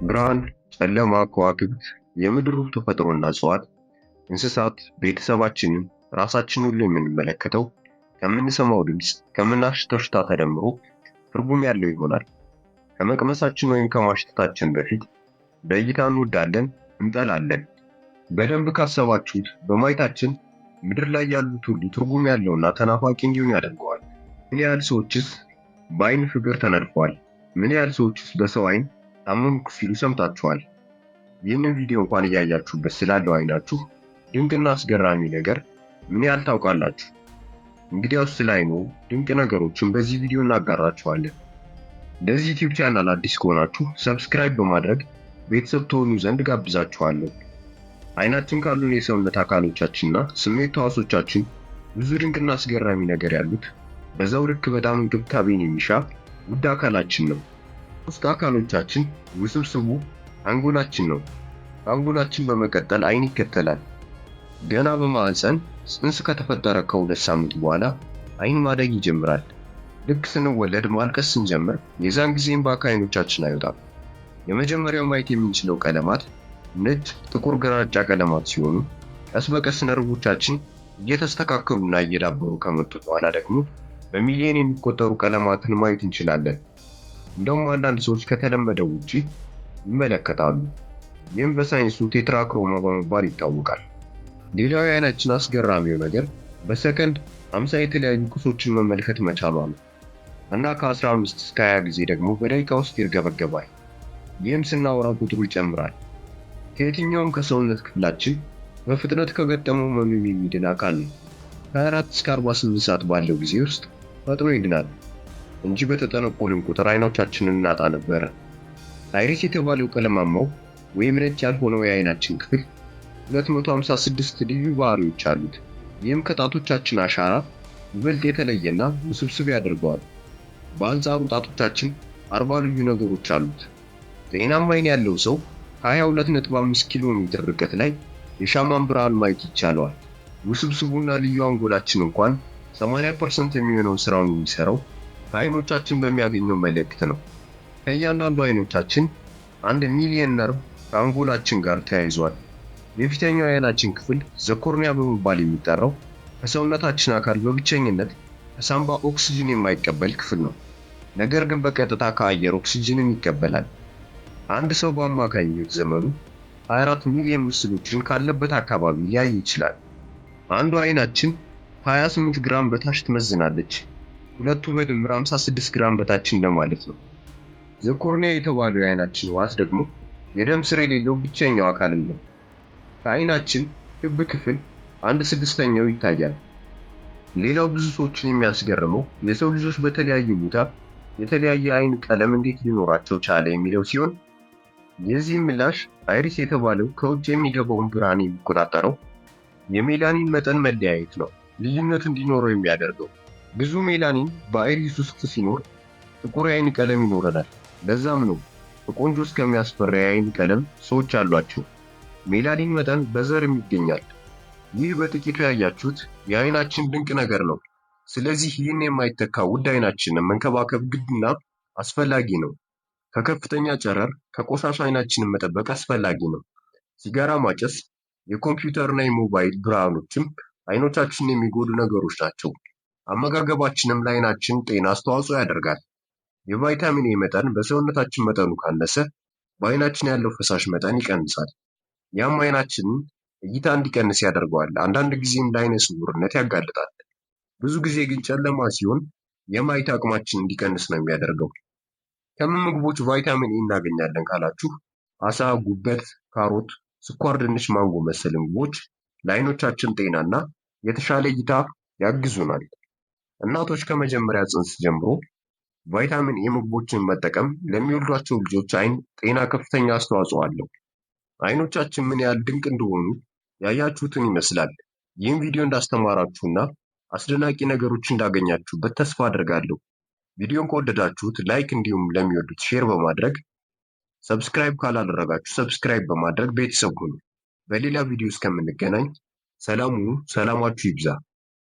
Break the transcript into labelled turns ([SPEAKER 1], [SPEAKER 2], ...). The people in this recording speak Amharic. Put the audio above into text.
[SPEAKER 1] ብርሃን፣ ጨለማ፣ ከዋክብት፣ የምድር ውብ ተፈጥሮና እጽዋት፣ እንስሳት፣ ቤተሰባችንን፣ ራሳችንን ሁሉ የምንመለከተው ከምንሰማው ድምፅ፣ ከምናሸተው ሽታ ተደምሮ ትርጉም ያለው ይሆናል። ከመቅመሳችን ወይም ከማሽተታችን በፊት በእይታ እንወዳለን፣ እንጠላለን። በደንብ ካሰባችሁት በማየታችን ምድር ላይ ያሉት ሁሉ ትርጉም ያለውና ተናፋቂ እንዲሆን ያደርገዋል። ምን ያህል ሰዎችስ በአይን ፍቅር ተነድፈዋል? ምን ያህል ሰዎችስ በሰው አይን ታመምኩ ሲሉ ሰምታችኋል? ይህንን ቪዲዮ እንኳን እያያችሁበት ስላለው አይናችሁ ድንቅና አስገራሚ ነገር ምን ያህል ታውቃላችሁ? እንግዲያውስ ስለ አይኑ ድንቅ ነገሮችን በዚህ ቪዲዮ እናጋራችኋለን። ለዚህ ዩቲዩብ ቻናል አዲስ ከሆናችሁ ሰብስክራይብ በማድረግ ቤተሰብ ትሆኑ ዘንድ ጋብዛችኋለሁ። አይናችን ካሉን የሰውነት አካሎቻችንና ስሜት ሕዋሶቻችን ብዙ ድንቅና አስገራሚ ነገር ያሉት በዛው ልክ በጣም እንክብካቤን የሚሻ ውድ አካላችን ነው። ሶስት አካሎቻችን ውስብስቡ አንጎላችን ነው። ከአንጎላችን በመቀጠል አይን ይከተላል። ገና በማህፀን ጽንስ ከተፈጠረ ከ2 ሳምንት በኋላ አይን ማደግ ይጀምራል። ልክ ስንወለድ ማልቀስ ስንጀምር የዛን ጊዜም በአይኖቻችን አይወጣም። የመጀመሪያው ማየት የምንችለው ቀለማት ነጭ፣ ጥቁር፣ ግራጫ ቀለማት ሲሆኑ ቀስ በቀስ ነርቮቻችን እየተስተካከሉና እየዳበሩ ከመጡ በኋላ ደግሞ በሚሊዮን የሚቆጠሩ ቀለማትን ማየት እንችላለን። እንደውም አንዳንድ ሰዎች ከተለመደው ውጪ ይመለከታሉ። ይህም በሳይንሱ ቴትራክሮማ በመባል ይታወቃል። ሌላው የአይናችን አስገራሚው ነገር በሰከንድ 50 የተለያዩ ቁሶችን መመልከት መቻሏ ነው እና ከ15 እስከ 20 ጊዜ ደግሞ በደቂቃ ውስጥ ይርገበገባል። ይህም ስናወራ ቁጥሩ ይጨምራል። ከየትኛውም ከሰውነት ክፍላችን በፍጥነት ከገጠመው ህመም የሚድን አካል ነው። ከ24 እስከ 48 ሰዓት ባለው ጊዜ ውስጥ ፈጥኖ ይድናል እንጂ በተጠነቆልን ቁጥር አይኖቻችንን እናጣ ነበረ። አይሪስ የተባለው ቀለማማው ወይም ነጭ ያልሆነው የአይናችን ክፍል 256 ልዩ ባህሪዎች አሉት። ይህም ከጣቶቻችን አሻራ ይበልጥ የተለየና ውስብስብ ያደርገዋል። በአንጻሩ ጣቶቻችን 40 ልዩ ነገሮች አሉት። ጤናማ አይን ያለው ሰው 22.5 ኪሎ ሜትር ርቀት ላይ የሻማን ብርሃን ማየት ይቻለዋል። ውስብስቡና ልዩ አንጎላችን እንኳን 80% የሚሆነውን ስራውን የሚሰራው ከአይኖቻችን በሚያገኘው መልእክት ነው። ከእያንዳንዱ አይኖቻችን 1 ሚሊዮን ነርቭ ከአንጎላችን ጋር ተያይዟል። የፊተኛው የአይናችን ክፍል ዘኮርኒያ በመባል የሚጠራው ከሰውነታችን አካል በብቸኝነት ከሳምባ ኦክሲጅን የማይቀበል ክፍል ነው። ነገር ግን በቀጥታ ከአየር ኦክሲጅንን ይቀበላል። አንድ ሰው በአማካኝ ሕይወት ዘመኑ 24 ሚሊዮን ምስሎችን ካለበት አካባቢ ሊያይ ይችላል። አንዱ አይናችን 28 ግራም በታች ትመዝናለች። ሁለቱ በድምር 56 ግራም በታች እንደማለት ነው። ዘኮርኒያ የተባለው የአይናችን ሕዋስ ደግሞ የደም ስር የሌለው ብቸኛው አካል ነው። ከአይናችን ክብ ክፍል 1/6ኛው ይታያል። ሌላው ብዙ ሰዎችን የሚያስገርመው የሰው ልጆች በተለያዩ ቦታ የተለያየ አይን ቀለም እንዴት ሊኖራቸው ቻለ የሚለው ሲሆን የዚህ ምላሽ አይሪስ የተባለው ከውጭ የሚገባውን ብርሃን የሚቆጣጠረው የሜላኒን መጠን መለያየት ነው ልዩነት እንዲኖረው የሚያደርገው። ብዙ ሜላኒን በአይሪስ ውስጥ ሲኖር ጥቁር የአይን ቀለም ይኖረናል። ለዛም ነው በቆንጆ እስከሚያስፈራ የአይን ቀለም ሰዎች አሏቸው። ሜላኒን መጠን በዘርም ይገኛል። ይህ በጥቂቱ ያያችሁት የአይናችን ድንቅ ነገር ነው። ስለዚህ ይህን የማይተካ ውድ አይናችንን መንከባከብ ግድና አስፈላጊ ነው። ከከፍተኛ ጨረር ከቆሻሻ አይናችንን መጠበቅ አስፈላጊ ነው። ሲጋራ ማጨስ፣ የኮምፒውተርና የሞባይል ብርሃኖችም አይኖቻችንን የሚጎዱ ነገሮች ናቸው። አመጋገባችንም ለአይናችን ጤና አስተዋጽኦ ያደርጋል። የቫይታሚን ኤ መጠን በሰውነታችን መጠኑ ካነሰ በአይናችን ያለው ፈሳሽ መጠን ይቀንሳል። ያም አይናችንን እይታ እንዲቀንስ ያደርገዋል። አንዳንድ ጊዜም ለአይነ ስውርነት ያጋልጣል። ብዙ ጊዜ ግን ጨለማ ሲሆን የማየት አቅማችን እንዲቀንስ ነው የሚያደርገው። ከምን ምግቦች ቫይታሚን ኤ እናገኛለን ካላችሁ አሳ፣ ጉበት፣ ካሮት፣ ስኳር ድንች፣ ማንጎ መሰል ምግቦች ለአይኖቻችን ጤናና የተሻለ እይታ ያግዙናል። እናቶች ከመጀመሪያ ጽንስ ጀምሮ ቫይታሚን ኤ ምግቦችን መጠቀም ለሚወልዷቸው ልጆች አይን ጤና ከፍተኛ አስተዋጽኦ አለው። አይኖቻችን ምን ያህል ድንቅ እንደሆኑ ያያችሁትን ይመስላል። ይህን ቪዲዮ እንዳስተማራችሁና አስደናቂ ነገሮች እንዳገኛችሁበት ተስፋ አድርጋለሁ። ቪዲዮን ከወደዳችሁት ላይክ እንዲሁም ለሚወዱት ሼር በማድረግ ሰብስክራይብ ካላደረጋችሁ ሰብስክራይብ በማድረግ ቤተሰብ ሁኑ። በሌላ ቪዲዮ እስከምንገናኝ ሰላም ሁኑ። ሰላማችሁ ይብዛ።